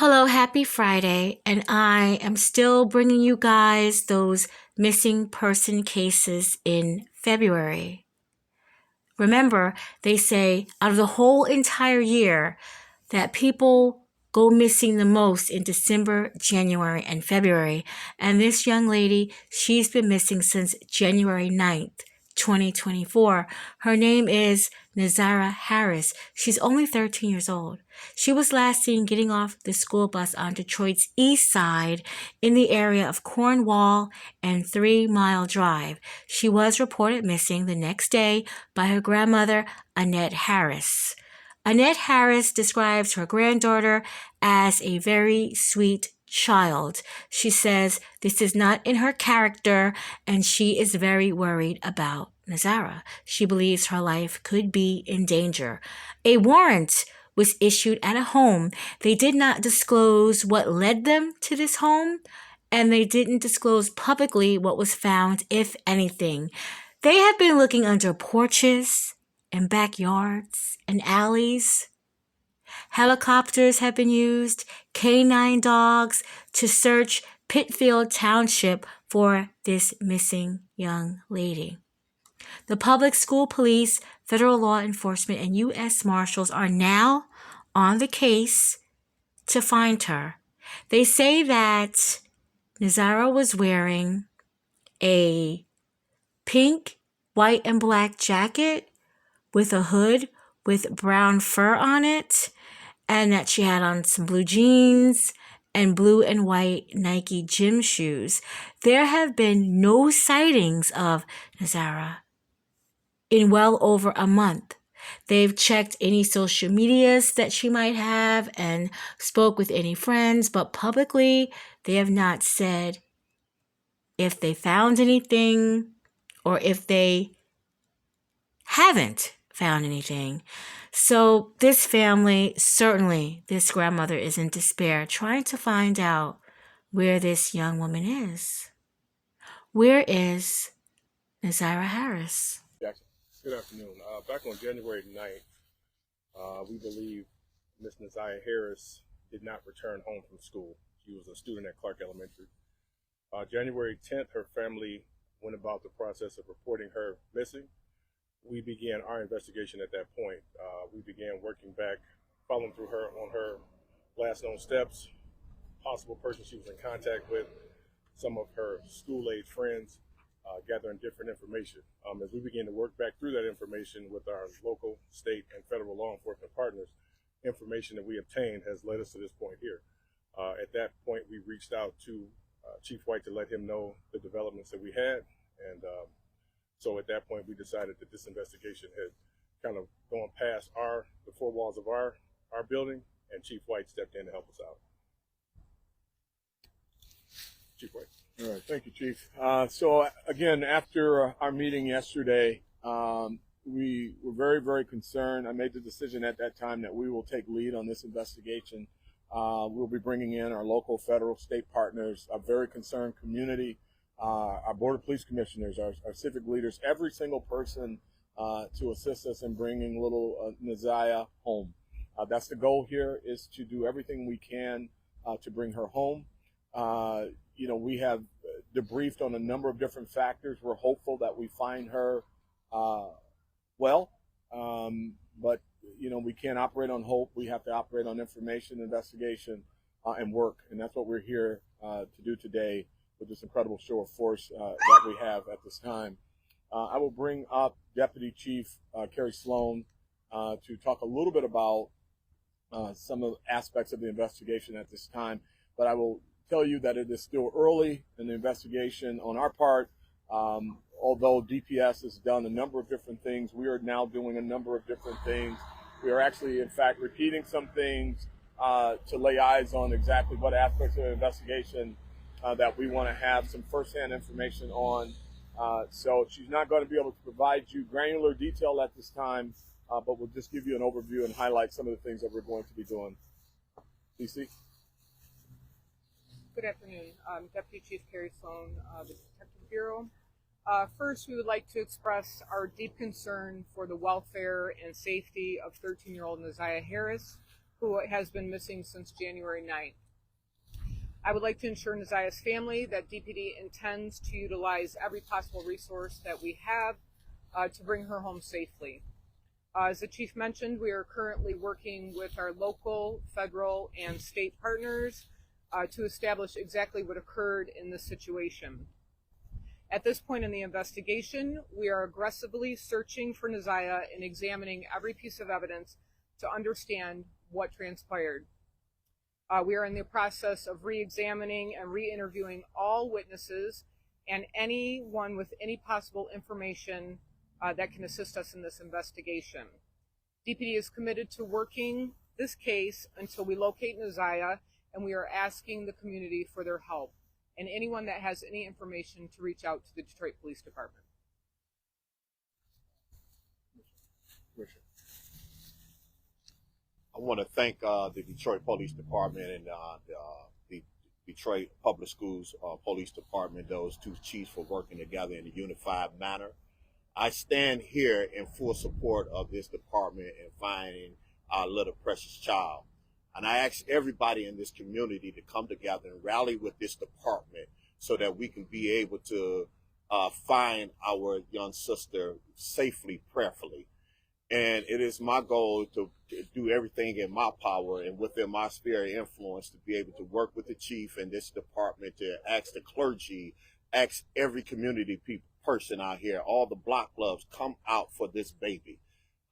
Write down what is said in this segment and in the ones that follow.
Hello, happy Friday, and I am still bringing you guys those missing person cases in February. Remember, they say out of the whole entire year that people go missing the most in December, January, and February. And this young lady, she's been missing since January 9th, 2024. Her name is Nazara Harris. She's only 13 years old. She was last seen getting off the school bus on Detroit's east side in the area of Cornwall and 3 Mile Drive. She was reported missing the next day by her grandmother, Annette Harris. Annette Harris describes her granddaughter as a very sweet child. She says this is not in her character and she is very worried about Nazara. She believes her life could be in danger. A warrant was issued at a home. They did not disclose what led them to this home, and they didn't disclose publicly what was found, if anything. They have been looking under porches and backyards and alleys. Helicopters have been used, canine dogs, to search Pittsfield Township for this missing young lady. The public school police, federal law enforcement, and U.S. Marshals are now on the case to find her. They say that Nazara was wearing a pink, white, and black jacket with a hood with brown fur on it, and that she had on some blue jeans and blue and white Nike gym shoes. There have been no sightings of Nazara in well over a month. They've checked any social medias that she might have and spoke with any friends, but publicly they have not said if they found anything or if they haven't found anything. So this family, certainly this grandmother, is in despair, trying to find out where this young woman is. Where is Nazara Harris? Jackson. Good afternoon. Back on January 9th, we believe Miss Nazaya Harris did not return home from school. She was a student at Clark Elementary. January 10th, her family went about the process of reporting her missing. We began our investigation at that point. We began working back, following through her on her last known steps, possible person she was in contact with, some of her school-age friends, gathering different information. As we begin to work back through that information with our local, state, and federal law enforcement partners, information that we obtained has led us to this point here. At that point, we reached out to Chief White to let him know the developments that we had, and so at that point, we decided that this investigation had kind of gone past the four walls of our building, and Chief White stepped in to help us out. Chief White. All right, thank you, Chief. So again, after our meeting yesterday, we were very, very concerned. I made the decision at that time that we will take lead on this investigation. We'll be bringing in our local, federal, state partners, a very concerned community, our Board of Police Commissioners, our civic leaders, every single person to assist us in bringing little Nazaya home. That's the goal here, is to do everything we can to bring her home. We have debriefed on a number of different factors. We're hopeful that we find her well, but we can't operate on hope. We have to operate on information, investigation, and work, and that's what we're here to do today with this incredible show of force that we have at this time. I will bring up Deputy Chief Carrie Sloan to talk a little bit about some of the aspects of the investigation at this time, but I will tell you that it is still early in the investigation on our part. Although DPS has done a number of different things, we are now doing a number of different things. We are actually, in fact, repeating some things to lay eyes on exactly what aspects of the investigation that we want to have some firsthand information on. So she's not going to be able to provide you granular detail at this time, but we'll just give you an overview and highlight some of the things that we're going to be doing. DC? Good afternoon. I'm Deputy Chief Carrie Sloan, the Detective Bureau. First, we would like to express our deep concern for the welfare and safety of 13-year-old Nazaya Harris. who has been missing since January 9th. I would like to ensure Nazia's family that DPD intends to utilize every possible resource that we have to bring her home safely. As the chief mentioned, we are currently working with our local, federal, and state partners to establish exactly what occurred in this situation. At this point in the investigation, we are aggressively searching for Nazia and examining every piece of evidence to understand what transpired. We are in the process of re-examining and re-interviewing all witnesses and anyone with any possible information that can assist us in this investigation. DPD is committed to working this case until we locate Nazia, and we are asking the community for their help and anyone that has any information to reach out to the Detroit Police Department. I want to thank the Detroit Police Department and the Detroit Public Schools Police Department, those two chiefs, for working together in a unified manner. I stand here in full support of this department in finding our little precious child. And I ask everybody in this community to come together and rally with this department so that we can be able to find our young sister safely, prayerfully. And it is my goal to do everything in my power and within my sphere of influence to be able to work with the chief and this department, to ask the clergy, ask every community person out here, all the block clubs, come out for this baby.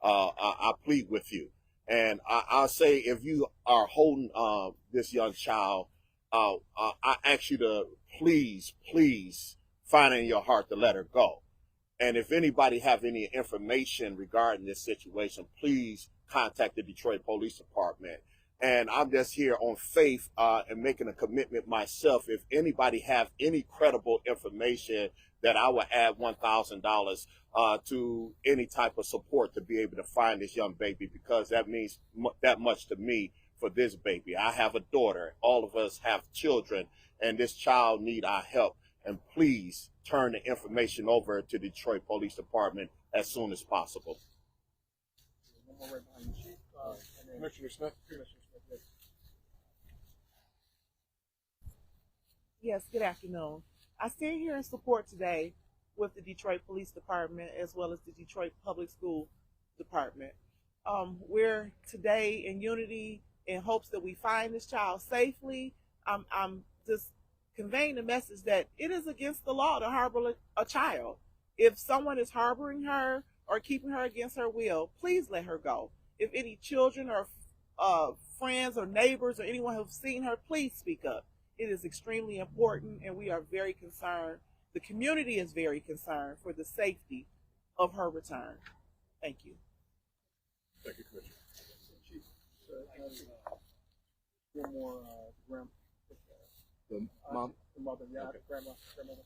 I plead with you. And I'll say, if you are holding this young child, I ask you to please find in your heart to let her go. And if anybody have any information regarding this situation, please contact the Detroit Police Department. And I'm just here on faith and making a commitment myself. If anybody have any credible information, that I will add $1,000 to any type of support to be able to find this young baby, because that means that much to me for this baby. I have a daughter. All of us have children, and this child need our help. And please turn the information over to the Detroit Police Department as soon as possible. Commissioner Smith. Yes, good afternoon. I stand here in support today with the Detroit Police Department as well as the Detroit Public School Department. We're today in unity in hopes that we find this child safely. I'm just conveying the message that it is against the law to harbor a child. If someone is harboring her or keeping her against her will, please let her go. If any children or friends or neighbors or anyone who've seen her, please speak up. It is extremely important, and we are very concerned. The community is very concerned for the safety of her return. Thank you. Thank you, Commissioner. Chief, one more the mom? The mother, yeah, okay. Grandmother.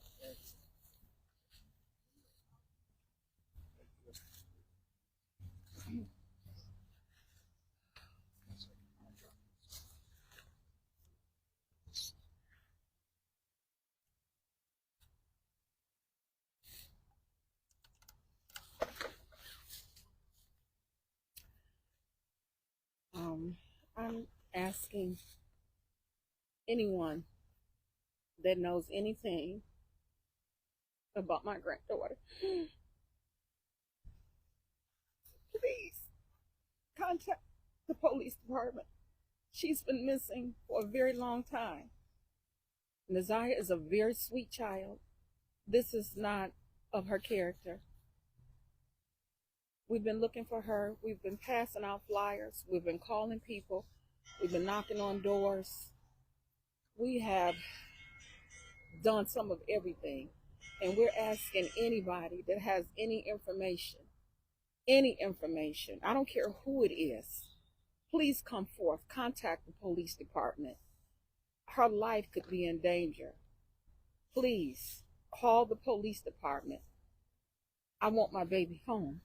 I'm asking anyone that knows anything about my granddaughter, please contact the police department. She's been missing for a very long time. Nazia is a very sweet child. This is not of her character. We've been looking for her. We've been passing out flyers. We've been calling people. We've been knocking on doors. We have done some of everything. And we're asking anybody that has any information, I don't care who it is, please come forth, contact the police department. Her life could be in danger. Please call the police department. I want my baby home.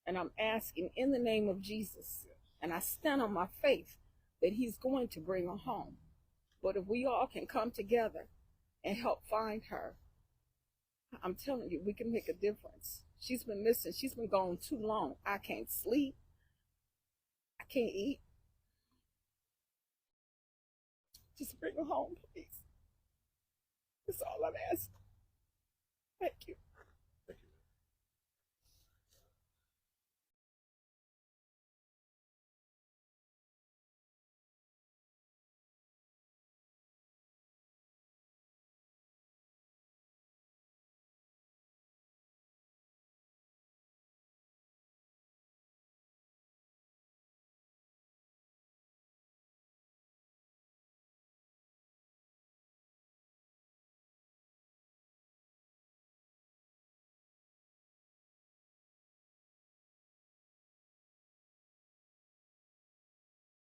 And I'm asking in the name of Jesus, and I stand on my faith that he's going to bring her home. But if we all can come together and help find her, I'm telling you, we can make a difference. She's been missing. She's been gone too long. I can't sleep. I can't eat. Just bring her home, please. That's all I'm asking.